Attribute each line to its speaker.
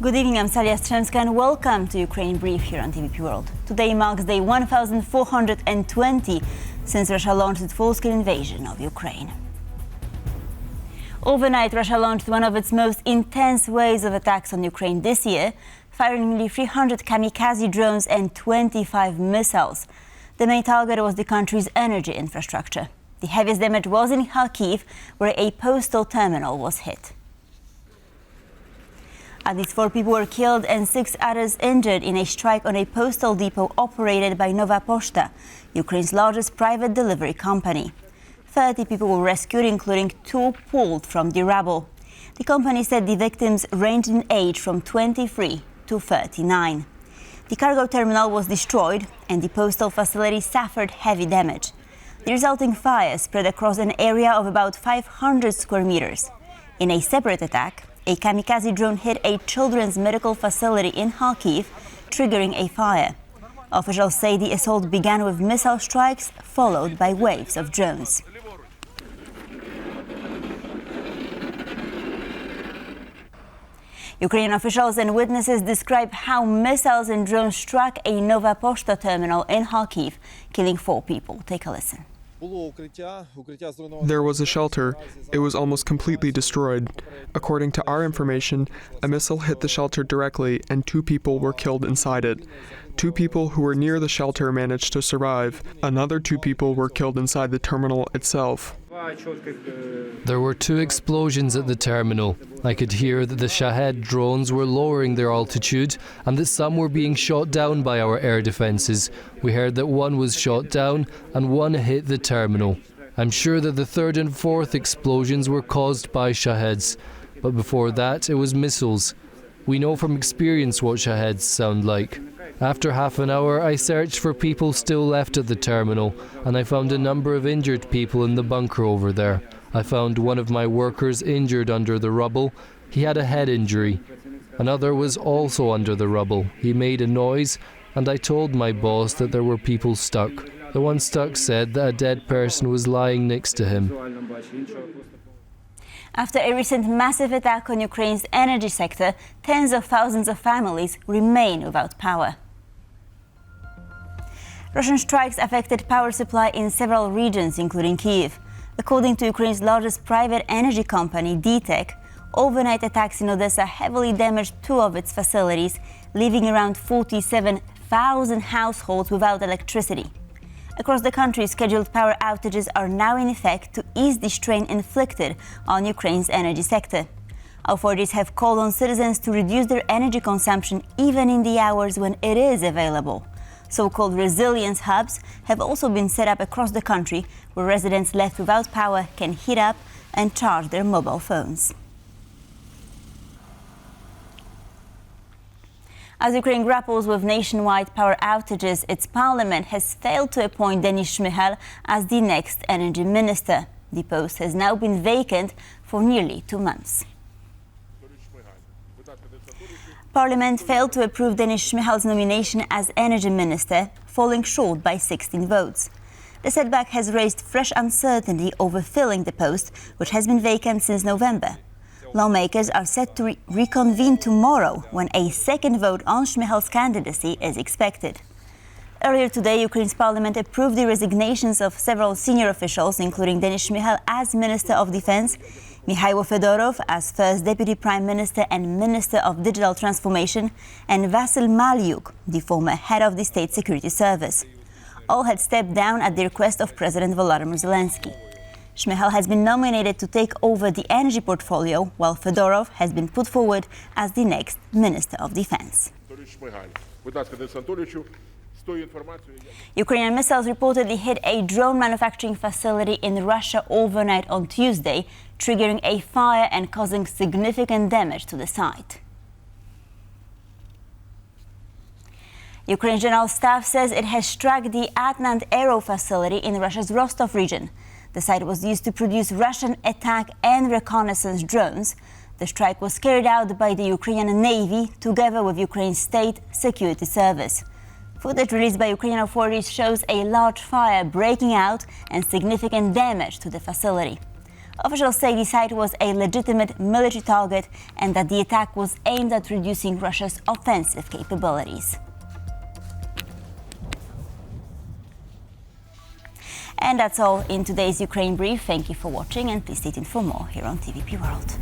Speaker 1: Good evening, I'm Jastrzębska and welcome to Ukraine Brief here on TVP World. Today marks day 1420 since Russia launched its full-scale invasion of Ukraine. Overnight, Russia launched one of its most intense waves of attacks on Ukraine this year, firing nearly 300 kamikaze drones and 25 missiles. The main target was the country's energy infrastructure. The heaviest damage was in Kharkiv, where a postal terminal was hit. At least 4 people were killed and 6 others injured in a strike on a postal depot operated by Nova Poshta, Ukraine's largest private delivery company. 30 people were rescued, including 2 pulled from the rubble. The company said the victims ranged in age from 23 to 39. The cargo terminal was destroyed and the postal facility suffered heavy damage. The resulting fire spread across an area of about 500 square meters. In a separate attack, a kamikaze drone hit a children's medical facility in Kharkiv, triggering a fire. Officials say the assault began with missile strikes, followed by waves of drones. Ukrainian officials and witnesses describe how missiles and drones struck a Nova Poshta terminal in Kharkiv, killing 4 people. Take a listen.
Speaker 2: There was a shelter. It was almost completely destroyed. According to our information, a missile hit the shelter directly and 2 people were killed inside it. 2 people who were near the shelter managed to survive. Another 2 people were killed inside the terminal itself.
Speaker 3: There were 2 explosions at the terminal. I could hear that the Shahed drones were lowering their altitude and that some were being shot down by our air defences. We heard that 1 was shot down and 1 hit the terminal. I'm sure that the 3rd and 4th explosions were caused by Shaheds, but before that it was missiles. We know from experience what Shaheds sound like. After half an hour, I searched for people still left at the terminal, and I found a number of injured people in the bunker over there. I found one of my workers injured under the rubble. He had a head injury. Another was also under the rubble. He made a noise, and I told my boss that there were people stuck. The one stuck said that a dead person was lying next to him.
Speaker 1: After a recent massive attack on Ukraine's energy sector, tens of thousands of families remain without power. Russian strikes affected power supply in several regions, including Kyiv. According to Ukraine's largest private energy company, DTEK, overnight attacks in Odessa heavily damaged 2 of its facilities, leaving around 47,000 households without electricity. Across the country, scheduled power outages are now in effect to ease the strain inflicted on Ukraine's energy sector. Authorities have called on citizens to reduce their energy consumption even in the hours when it is available. So-called resilience hubs have also been set up across the country, where residents left without power can heat up and charge their mobile phones. As Ukraine grapples with nationwide power outages, its parliament has failed to appoint Denys Shmyhal as the next energy minister. The post has now been vacant for nearly 2 months. Parliament failed to approve Denys Shmyhal's nomination as energy minister, falling short by 16 votes. The setback has raised fresh uncertainty over filling the post, which has been vacant since November. Lawmakers are set to reconvene tomorrow, when a second vote on Shmyhal's candidacy is expected. Earlier today, Ukraine's parliament approved the resignations of several senior officials, including Denys Shmyhal as Minister of Defense, Mykhailo Fedorov as First Deputy Prime Minister and Minister of Digital Transformation, and Vasyl Maliuk, the former head of the State Security Service. All had stepped down at the request of President Volodymyr Zelensky. Shmyhal has been nominated to take over the energy portfolio, while Fedorov has been put forward as the next Minister of Defense. Ukrainian missiles reportedly hit a drone manufacturing facility in Russia overnight on Tuesday, triggering a fire and causing significant damage to the site. Ukraine's General Staff says it has struck the Atlant Aero facility in Russia's Rostov region. The site was used to produce Russian attack and reconnaissance drones. The strike was carried out by the Ukrainian Navy together with Ukraine's State Security Service. Footage released by Ukrainian authorities shows a large fire breaking out and significant damage to the facility. Officials say the site was a legitimate military target and that the attack was aimed at reducing Russia's offensive capabilities. And that's all in today's Ukraine Brief. Thank you for watching, and please stay tuned for more here on TVP World.